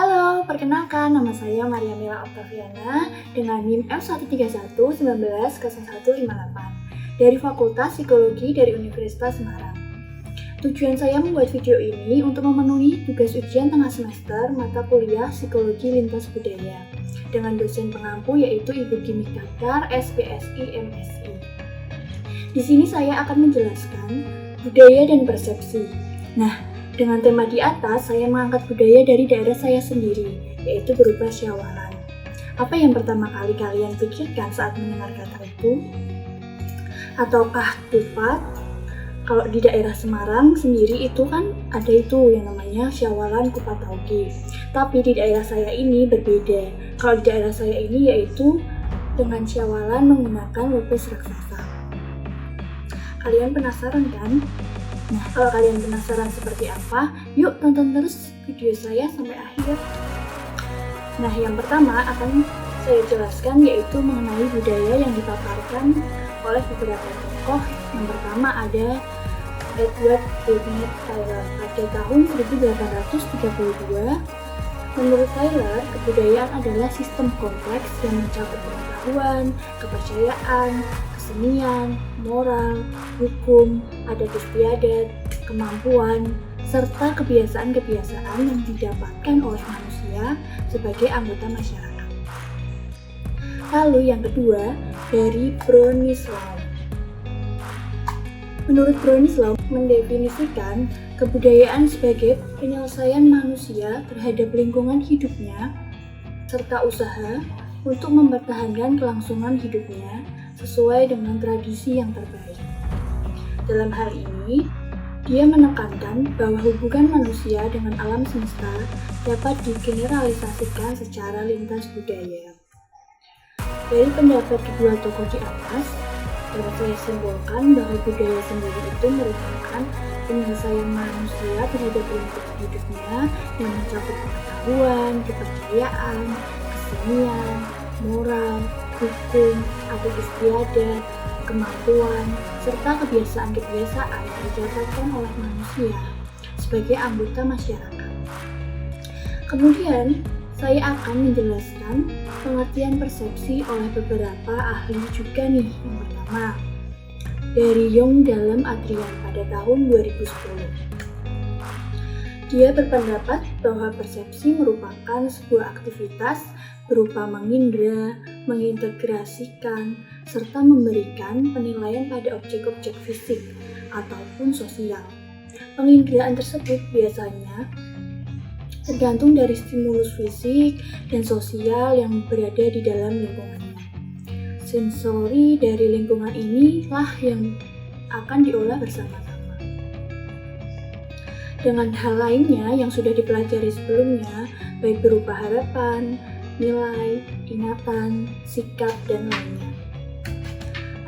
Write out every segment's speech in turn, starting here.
Halo, perkenalkan nama saya Maria Mila Octaviana dengan NIM M131190158 dari Fakultas Psikologi dari Universitas Semarang. Tujuan saya membuat video ini untuk memenuhi tugas ujian tengah semester mata kuliah Psikologi Lintas Budaya dengan dosen pengampu yaitu Ibu Gimik Daktar, SPSI, MSI. Di sini saya akan menjelaskan budaya dan persepsi. Nah, dengan tema di atas, saya mengangkat budaya dari daerah saya sendiri, yaitu berupa syawalan. Apa yang pertama kali kalian pikirkan saat mendengar kata itu? Ataukah tupat? Kalau di daerah Semarang sendiri itu kan ada itu yang namanya syawalan kupat tauge. Tapi di daerah saya ini berbeda. Kalau di daerah saya ini yaitu dengan syawalan menggunakan lepes raksasa. Kalian penasaran kan? Nah, kalau kalian penasaran seperti apa, yuk tonton terus video saya sampai akhir. Nah, yang pertama akan saya jelaskan yaitu mengenai budaya yang dipaparkan oleh beberapa tokoh. Yang pertama ada Edward Burnett Tylor pada tahun 1832. Menurut Tylor, kebudayaan adalah sistem kompleks yang mencakup pengetahuan, kepercayaan, kesenian, moral, hukum, adat istiadat, kemampuan, serta kebiasaan-kebiasaan yang didapatkan oleh manusia sebagai anggota masyarakat. Lalu yang kedua, dari Bronislaw. Menurut Bronislaw, mendefinisikan kebudayaan sebagai penyelesaian manusia terhadap lingkungan hidupnya serta usaha untuk mempertahankan kelangsungan hidupnya sesuai dengan tradisi yang terbaik. Dalam hal ini, dia menekankan bahwa hubungan manusia dengan alam semesta dapat digeneralisasikan secara lintas budaya. Dari pendapat kedua tokoh di atas, dapat saya simpulkan bahwa budaya sendiri itu merupakan penyelesaian manusia terhadap lingkungan hidupnya yang mencakup pengetahuan, kepercayaan, kesenian, moral, hukum, adat istiadat, kemampuan, serta kebiasaan-kebiasaan yang didapatkan oleh manusia sebagai anggota masyarakat. Kemudian, saya akan menjelaskan pengertian persepsi oleh beberapa ahli juga nih. Yang pertama, dari Jung dalam Adrian pada tahun 2010. Dia berpendapat bahwa persepsi merupakan sebuah aktivitas berupa mengindra, mengintegrasikan, serta memberikan penilaian pada objek-objek fisik ataupun sosial. Penginderaan tersebut biasanya tergantung dari stimulus fisik dan sosial yang berada di dalam lingkungannya. Sensori dari lingkungan inilah yang akan diolah bersama-sama. Dengan hal lainnya yang sudah dipelajari sebelumnya, baik berupa harapan, nilai, ingatan, sikap, dan lainnya.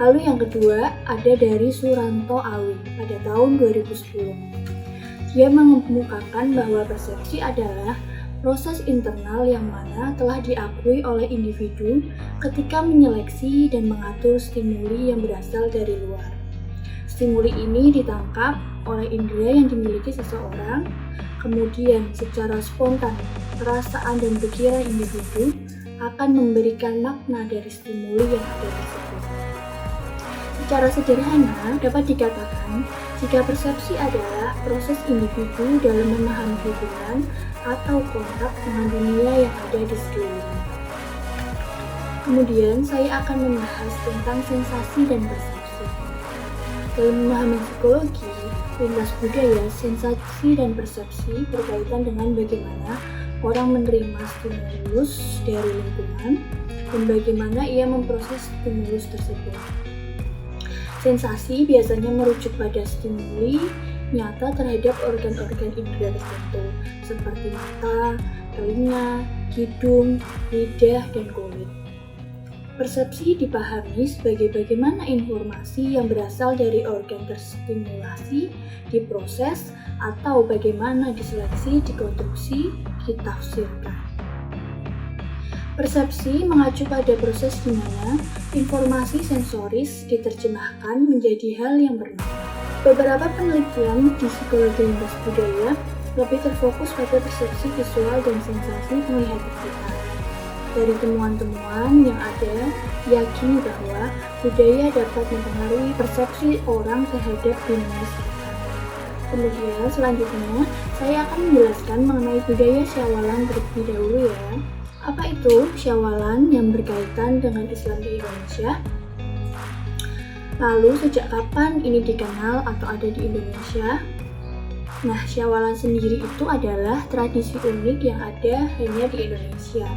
Lalu yang kedua ada dari Suranto Awi pada tahun 2010. Dia mengemukakan bahwa persepsi adalah proses internal yang mana telah diakui oleh individu ketika menyeleksi dan mengatur stimuli yang berasal dari luar. Stimuli ini ditangkap oleh indera yang dimiliki seseorang, kemudian secara spontan, perasaan dan pikiran individu akan memberikan makna dari stimuli yang ada tersebut. Secara sederhana, dapat dikatakan jika persepsi adalah proses individu dalam memahami hubungan atau kontak dengan dunia yang ada di sekelilingnya. Kemudian, saya akan membahas tentang sensasi dan persepsi. Dalam memahami psikologi, lintas budaya, sensasi dan persepsi berkaitan dengan bagaimana orang menerima stimulus dari lingkungan dan bagaimana ia memproses stimulus tersebut. Sensasi biasanya merujuk pada stimuli nyata terhadap organ-organ indera tertentu seperti mata, telinga, hidung, lidah, dan kulit. Persepsi dipahami sebagai bagaimana informasi yang berasal dari organ terstimulasi diproses atau bagaimana diseleksi, dikonstruksi, ditafsirkan. Persepsi mengacu pada proses di mana informasi sensoris diterjemahkan menjadi hal yang bernama. Beberapa penelitian di psikologi lintas budaya lebih terfokus pada persepsi visual dan sensasi penglihatan kita. Dari temuan-temuan yang ada, diyakini bahwa budaya dapat mempengaruhi persepsi orang terhadap dunia sekitar. Kemudian selanjutnya, saya akan menjelaskan mengenai budaya Syawalan terlebih dahulu ya. Apa itu Syawalan yang berkaitan dengan Islam di Indonesia? Lalu sejak kapan ini dikenal atau ada di Indonesia? Nah, Syawalan sendiri itu adalah tradisi unik yang ada hanya di Indonesia.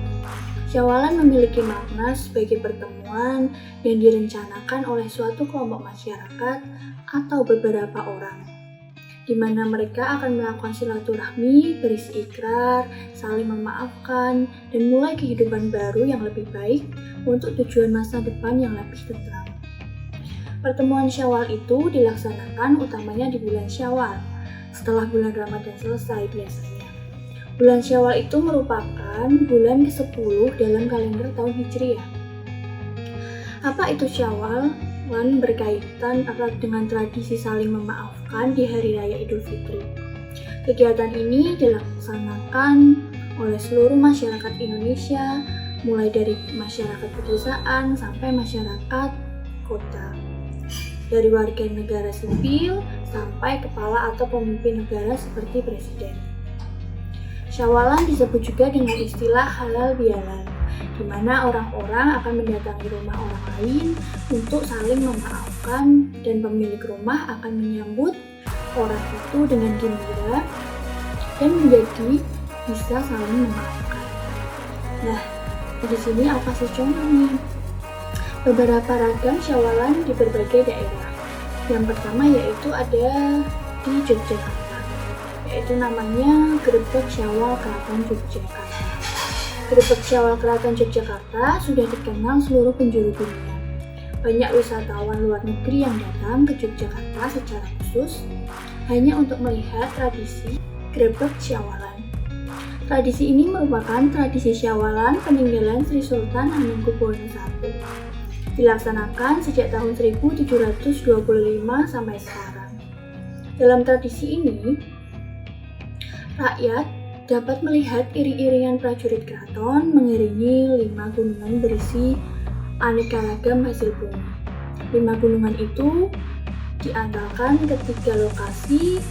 Syawalan memiliki makna sebagai pertemuan yang direncanakan oleh suatu kelompok masyarakat atau beberapa orang, di mana mereka akan melakukan silaturahmi, berisi ikrar, saling memaafkan, dan mulai kehidupan baru yang lebih baik untuk tujuan masa depan yang lebih tentram. Pertemuan Syawal itu dilaksanakan utamanya di bulan Syawal, setelah bulan Ramadan selesai biasanya. Bulan Syawal itu merupakan bulan ke-10 dalam kalender tahun Hijriah. Apa itu Syawal? Berkaitan erat dengan tradisi saling memaafkan di Hari Raya Idul Fitri. Kegiatan ini dilaksanakan oleh seluruh masyarakat Indonesia, mulai dari masyarakat pedesaan sampai masyarakat kota. Dari warga negara sipil sampai kepala atau pemimpin negara seperti presiden. Syawalan disebut juga dengan istilah halal bihalal, di mana orang-orang akan mendatangi rumah orang lain untuk saling memaafkan dan pemilik rumah akan menyambut orang itu dengan gembira dan menjadi bisa saling memaafkan. Nah, di sini apa sih contohnya? Beberapa ragam Syawalan di berbagai daerah. Yang pertama yaitu ada di Yogyakarta, yaitu namanya Grebeg Syawal Keraton Yogyakarta. Grebeg Syawal Keraton Yogyakarta sudah dikenal seluruh penjuru dunia. Banyak wisatawan luar negeri yang datang ke Yogyakarta secara khusus hanya untuk melihat tradisi Grebeg Syawalan. Tradisi ini merupakan tradisi Syawalan peninggalan Sri Sultan Hamengkubuwono I. Dilaksanakan sejak tahun 1725 sampai sekarang. Dalam tradisi ini, rakyat dapat melihat iring-iringan prajurit keraton mengiringi 5 gunungan berisi aneka ragam hasil bumi. 5 gunungan itu diantarkan ke 3 lokasi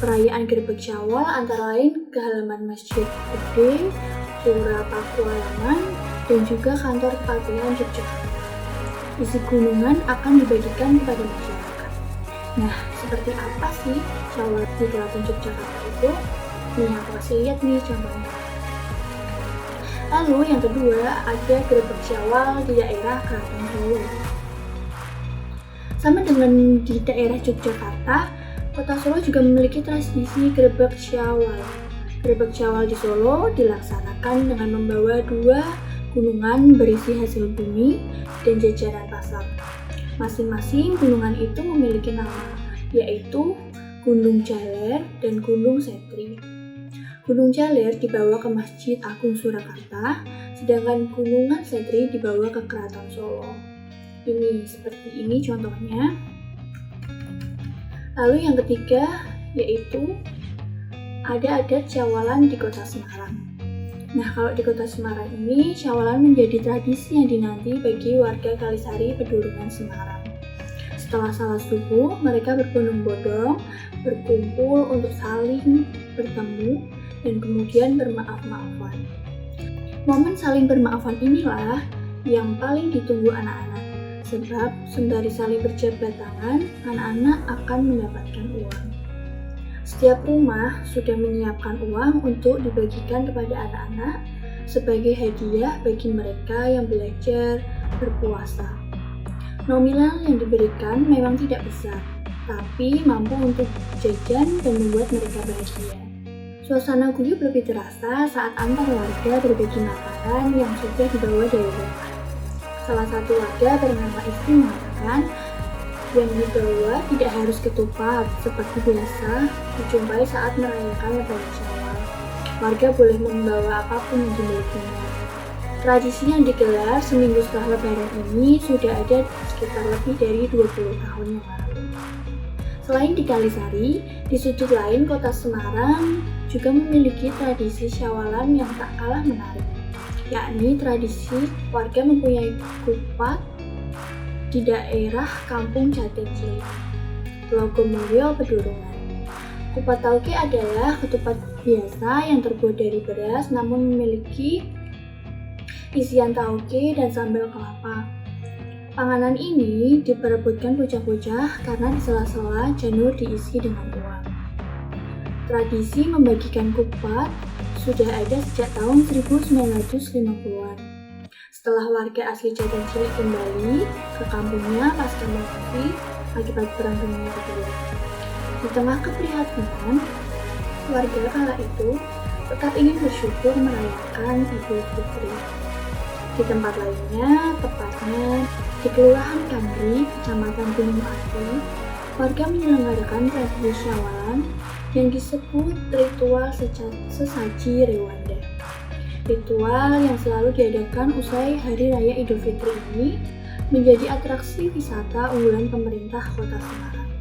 perayaan Grebeg Syawal, antara lain ke halaman Masjid Gede, Pura Pakualaman, dan juga kantor Kepastian Yogyakarta. Isi gunungan akan dibagikan kepada masyarakat. Nah, seperti apa sih Syawal di Keraton Yogyakarta itu? Nih, aku kasih lihat nih contohnya. Lalu yang kedua ada Grebeg Syawal di daerah Keraton Solo. Sama dengan di daerah Yogyakarta, Kota Solo juga memiliki tradisi Grebeg Syawal. Grebeg Syawal di Solo dilaksanakan dengan membawa 2 gunungan berisi hasil bumi dan jajanan pasar. Masing-masing gunungan itu memiliki nama, yaitu Gunung Jaler dan Gunung Setri. Gunung Jaler dibawa ke Masjid Agung Surakarta, sedangkan Gunungan Setri dibawa ke Keraton Solo. Ini seperti ini contohnya. Lalu yang ketiga yaitu ada adat Syawalan di Kota Semarang. Nah, kalau di Kota Semarang ini, Syawalan menjadi tradisi yang dinanti bagi warga Kalisari Pedurungan Semarang. Setelah salat subuh, mereka berbondong-bondong, berkumpul untuk saling bertemu, dan kemudian bermaaf-maafan. Momen saling bermaafan inilah yang paling ditunggu anak-anak, sebab sembari saling berjabat tangan, anak-anak akan mendapatkan uang. Setiap rumah sudah menyiapkan uang untuk dibagikan kepada anak-anak sebagai hadiah bagi mereka yang belajar berpuasa. Nominal yang diberikan memang tidak besar, tapi mampu untuk jajan dan membuat mereka bahagia. Suasana guyup lebih terasa saat antar warga berbagi makanan yang sudah dibawa dari rumah. Salah satu warga bernama Istri mengatakan, yang dibawa tidak harus ketupat seperti biasa dijumpai saat merayakan Lebaran Syawal. Warga boleh membawa apapun yang dimilikinya. Tradisi yang digelar seminggu setelah Lebaran ini sudah ada sekitar lebih dari 20 tahun yang lalu. Selain di Kalisari, di sudut lain kota Semarang juga memiliki tradisi Syawalan yang tak kalah menarik, yakni tradisi warga mempunyai kupat di daerah Kampung Jatin Cilik, Logomulyo, Pedurungan. Kupat tauge adalah ketupat biasa yang terbuat dari beras namun memiliki isian tauge dan sambal kelapa. Panganan ini diperebutkan bocah-bocah karena di sela-sela janur diisi dengan uang. Tradisi membagikan kupat sudah ada sejak tahun 1950-an. Setelah warga asli Jatin Cilik kembali ke kampungnya pasca mengungsi akibat Perang Dunia Kedua. Di tengah keprihatinan, warga kala itu tetap ingin bersyukur merayakan Idul Fitri. Di tempat lainnya, tepatnya di Kelurahan Kandri, Kecamatan Gunung Pati, warga menyelenggarakan tradisi Syawalan yang disebut ritual sesaji Rewanda. Ritual yang selalu diadakan usai Hari Raya Idul Fitri ini menjadi atraksi wisata unggulan pemerintah Kota Semarang.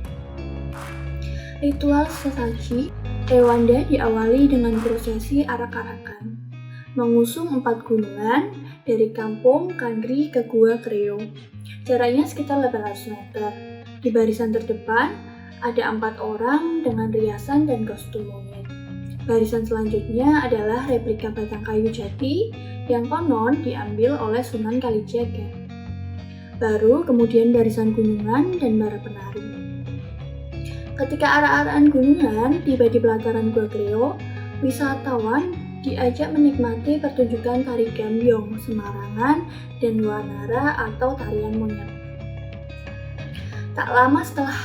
Ritual sesaji Rewanda diawali dengan prosesi arak-arakan, mengusung 4 gunungan dari Kampung Kandri ke Gua Kreo. Jaraknya sekitar 800 meter. Di barisan terdepan ada 4 orang dengan riasan dan kostum monyet. Barisan selanjutnya adalah replika batang kayu jati yang konon diambil oleh Sunan Kalijaga. Baru kemudian barisan gunungan dan para penari. Ketika arak-arakan gunungan tiba di pelataran Gua Kreo, wisatawan diajak menikmati pertunjukan tari gambyong, semarangan, dan wanara atau tarian monyet. Tak lama setelah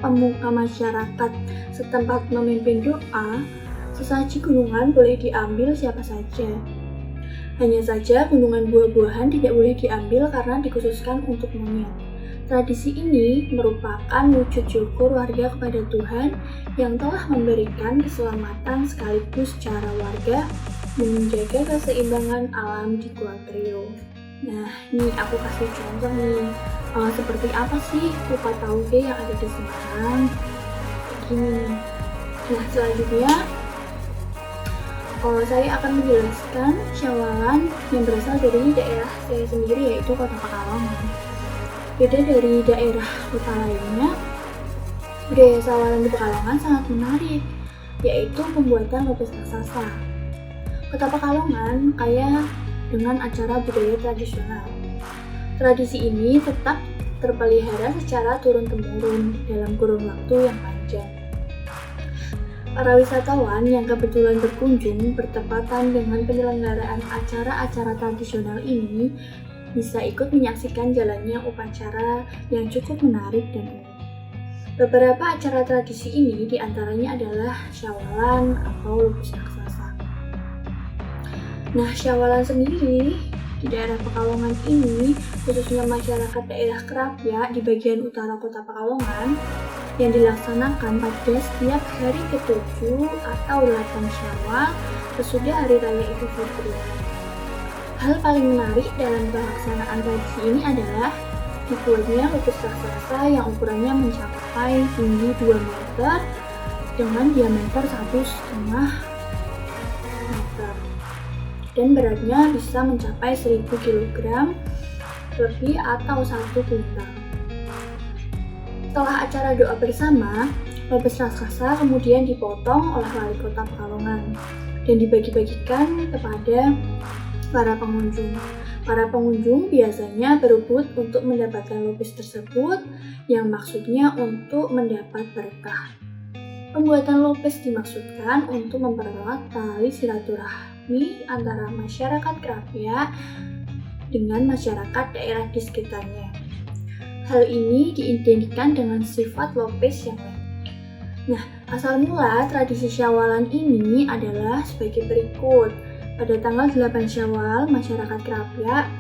pemuka masyarakat setempat memimpin doa, sesaji gunungan boleh diambil siapa saja. Hanya saja gunungan buah-buahan tidak boleh diambil karena dikhususkan untuk monyet. Tradisi ini merupakan wujud syukur warga kepada Tuhan yang telah memberikan keselamatan sekaligus cara warga menjaga keseimbangan alam di Gua Kreo. Nah, ini aku kasih contoh nih, seperti apa sih kupat tauge yang ada di Semarang? Gini. Nah, selanjutnya saya akan menjelaskan Syawalan yang berasal dari daerah saya sendiri, yaitu Kota Pekalongan. Beda dari daerah kota lainnya, budaya Syawalan di Pekalongan sangat menarik, yaitu pembuatan lopes raksasa. Kota Pekalongan kaya dengan acara budaya tradisional. Tradisi ini tetap terpelihara secara turun-temurun dalam kurun waktu yang panjang. Para wisatawan yang kebetulan berkunjung bertepatan dengan penyelenggaraan acara-acara tradisional ini bisa ikut menyaksikan jalannya upacara yang cukup menarik dan unik. Beberapa acara tradisi ini diantaranya adalah Syawalan atau lopes raksasa. Nah, Syawalan sendiri di daerah Pekalongan ini, khususnya masyarakat daerah Kerapia di bagian utara Kota Pekalongan, yang dilaksanakan pada setiap hari ke-7 atau 8 Syawal sesudah Hari Raya Idul Fitri. Hal paling menarik dalam pelaksanaan tradisi ini adalah dibuatnya lopes raksasa yang ukurannya mencapai tinggi 2 meter dengan diameter 1,5 meter dan beratnya bisa mencapai 1000 kg lebih atau 1 kuintal. Setelah acara doa bersama, lopes raksasa kemudian dipotong oleh wali kota Pekalongan dan dibagi-bagikan kepada para pengunjung. Para pengunjung biasanya berebut untuk mendapatkan lopes tersebut yang maksudnya untuk mendapat berkah. Pembuatan lopes dimaksudkan untuk mempererat tali silaturahmi antara masyarakat Kerapia dengan masyarakat daerah di sekitarnya. Hal ini diidentikan dengan sifat lopes yang lain. Nah, asal mula tradisi Syawalan ini adalah sebagai berikut. Pada tanggal 8 Syawal, masyarakat Kerapia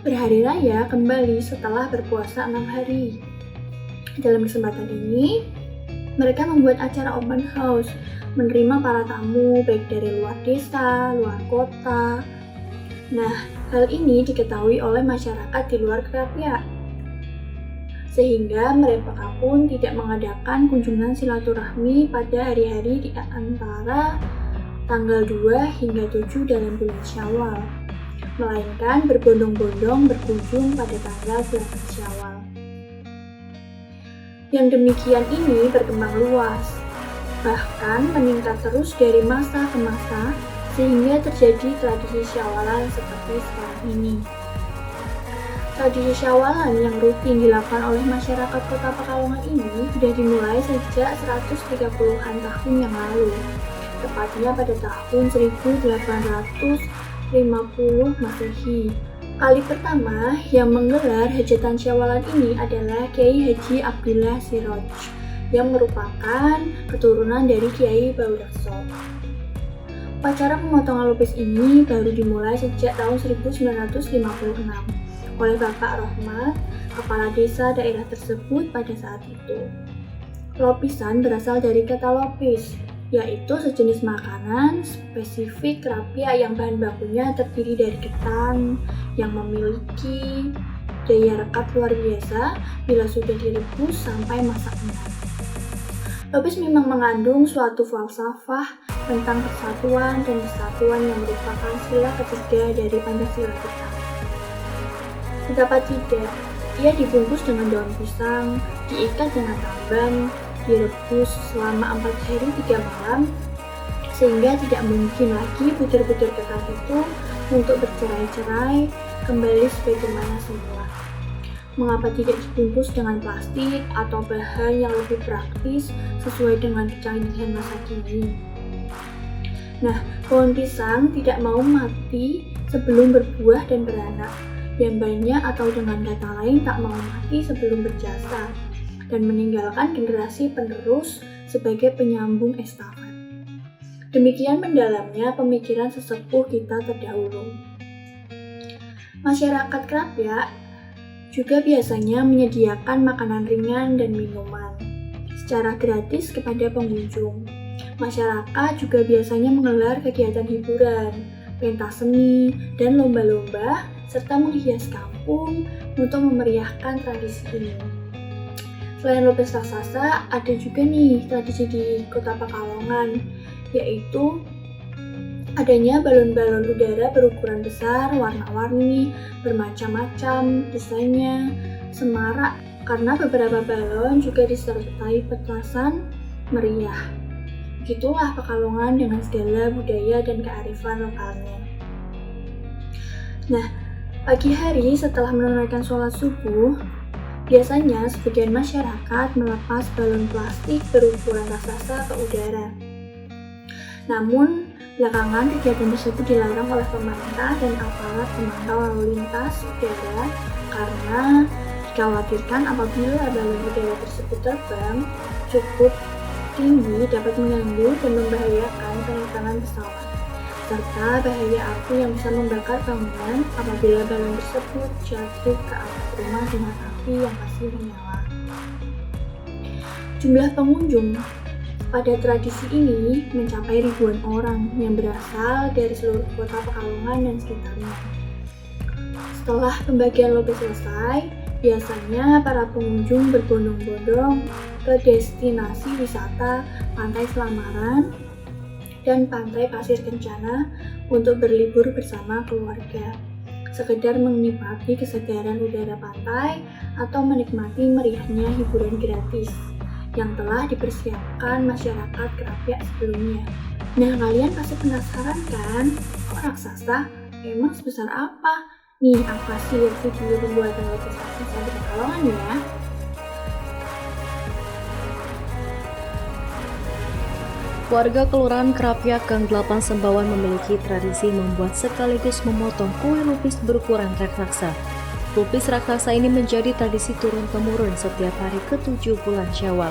berhari raya kembali setelah berpuasa 6 hari. Dalam kesempatan ini, mereka membuat acara open house, menerima para tamu baik dari luar desa, luar kota. Nah, hal ini diketahui oleh masyarakat di luar Kerapia. sehingga mereka pun tidak mengadakan kunjungan silaturahmi pada hari-hari di antara tanggal 2 hingga 7 dalam bulan Syawal, melainkan berbondong-bondong berkunjung pada tanggal 8 Syawal. Yang demikian ini berkembang luas, bahkan meningkat terus dari masa ke masa, sehingga terjadi tradisi Syawalan seperti sekarang ini. Tradisi Syawalan yang rutin dilakukan oleh masyarakat Kota Pekalongan ini sudah dimulai sejak 130-an tahun yang lalu, tepatnya pada tahun 1850 Masehi. Kali pertama yang menggelar hajatan Syawalan ini adalah Kiai Haji Abdullah Siroj, yang merupakan keturunan dari Kiai Baurekso. Upacara pemotongan lupis ini baru dimulai sejak tahun 1956 oleh Bapak Rohmat, kepala desa daerah tersebut pada saat itu. Lopisan berasal dari kata lopis, yaitu sejenis makanan spesifik rapia yang bahan bakunya terdiri dari ketan yang memiliki daya rekat luar biasa bila sudah direbus sampai masak-masak. Lopis memang mengandung suatu falsafah tentang persatuan dan kesatuan yang merupakan sila ketiga dari Pancasila kita. Betapa tidak, ia dibungkus dengan daun pisang, diikat dengan tamban, direbus selama 4 hari 3 malam, sehingga tidak mungkin lagi butir-butir ketan itu untuk bercerai-cerai kembali sebagaimana semula. Mengapa tidak dibungkus dengan plastik atau bahan yang lebih praktis sesuai dengan kecanggihan masa kini? Nah, pohon pisang tidak mau mati sebelum berbuah dan beranak. Yang banyak atau dengan kata lain tak mau mati sebelum berjasa dan meninggalkan generasi penerus sebagai penyambung estafet. Demikian mendalamnya pemikiran sesepuh kita terdahulu. Masyarakat Krapyak juga biasanya menyediakan makanan ringan dan minuman secara gratis kepada pengunjung. Masyarakat juga biasanya menggelar kegiatan hiburan, pentas seni, dan lomba-lomba, serta menghias kampung untuk memeriahkan tradisi ini. Selain lupis raksasa, ada juga nih tradisi di Kota Pekalongan, yaitu adanya balon-balon udara berukuran besar, warna-warni, bermacam-macam desainnya, semarak, karena beberapa balon juga disertai petasan meriah. Begitulah Pekalongan dengan segala budaya dan kearifan lokalnya. Nah, pagi hari setelah menunaikan sholat subuh, biasanya sebagian masyarakat melepas balon plastik berukuran raksasa ke udara. Namun, belakangan kegiatan tersebut dilarang oleh pemerintah dan aparat pemantau lalu lintas udara karena dikhawatirkan apabila balon udara tersebut terbang cukup tinggi dapat mengganggu dan membahayakan penerbangan pesawat, serta bahaya api yang bisa membakar bangunan apabila balon tersebut jatuh ke atap rumah dengan api yang masih menyala. Jumlah pengunjung pada tradisi ini mencapai ribuan orang yang berasal dari seluruh kota Pekalongan dan sekitarnya. Setelah pembagian lopis selesai, biasanya para pengunjung berbondong-bondong ke destinasi wisata Pantai Selamaran dan Pantai Pasir Kencana untuk berlibur bersama keluarga, sekedar menikmati kesegaran udara pantai atau menikmati meriahnya hiburan gratis yang telah dipersiapkan masyarakat Krapyak sebelumnya. Nah, kalian pasti penasaran kan? Kok raksasa? Emang sebesar apa? Nih, aku kasih lihat video pembuatan lopis raksasa di Pekalongan ya. Warga Kelurahan Krapyak Gang 8 Sembawan memiliki tradisi membuat sekaligus memotong kue lupis berukuran raksasa. Lupis raksasa ini menjadi tradisi turun-temurun setiap hari ke-7 bulan Syawal.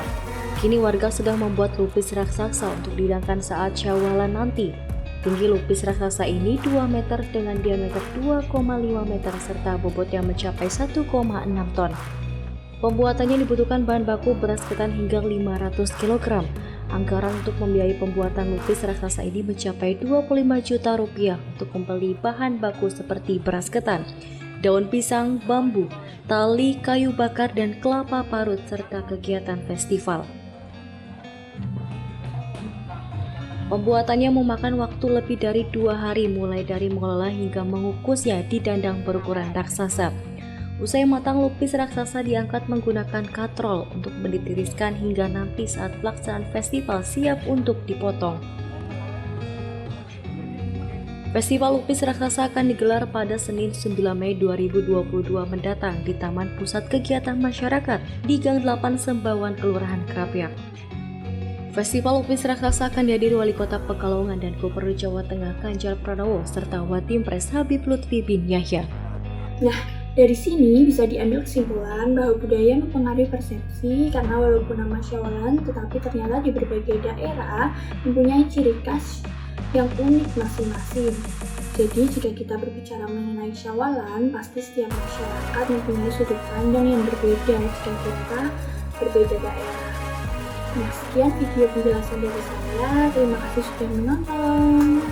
Kini warga sedang membuat lupis raksasa untuk dihidangkan saat Syawalan nanti. Tinggi lupis raksasa ini 2 meter dengan diameter 2,5 meter serta bobot yang mencapai 1,6 ton. Pembuatannya dibutuhkan bahan baku beras ketan hingga 500 kg. Anggaran untuk membiayai pembuatan lupis raksasa ini mencapai 25 juta rupiah untuk membeli bahan baku seperti beras ketan, daun pisang, bambu, tali, kayu bakar, dan kelapa parut, serta kegiatan festival. Pembuatannya memakan waktu lebih dari 2 hari, mulai dari mengolah hingga mengukusnya di dandang berukuran raksasa. Usai matang, lupis raksasa diangkat menggunakan katrol untuk ditiriskan hingga nanti saat pelaksanaan festival siap untuk dipotong. Festival Lupis Raksasa akan digelar pada Senin 9 Mei 2022 mendatang di Taman Pusat Kegiatan Masyarakat di Gang 8 Sembawan, Kelurahan Krapyak. Festival Lupis Raksasa akan dihadiri Wali Kota Pekalongan dan Gubernur Jawa Tengah Ganjar Pranowo serta Watimpres Habib Lutfi bin Yahya. Nah, dari sini bisa diambil kesimpulan bahwa budaya mempengaruhi persepsi karena walaupun nama Syawalan, tetapi ternyata di berbagai daerah mempunyai ciri khas yang unik masing-masing. Jadi jika kita berbicara mengenai Syawalan, pasti setiap masyarakat mempunyai sudut pandang yang berbeda jika kita berbeda daerah. Nah, sekian video penjelasan dari saya. Terima kasih sudah menonton.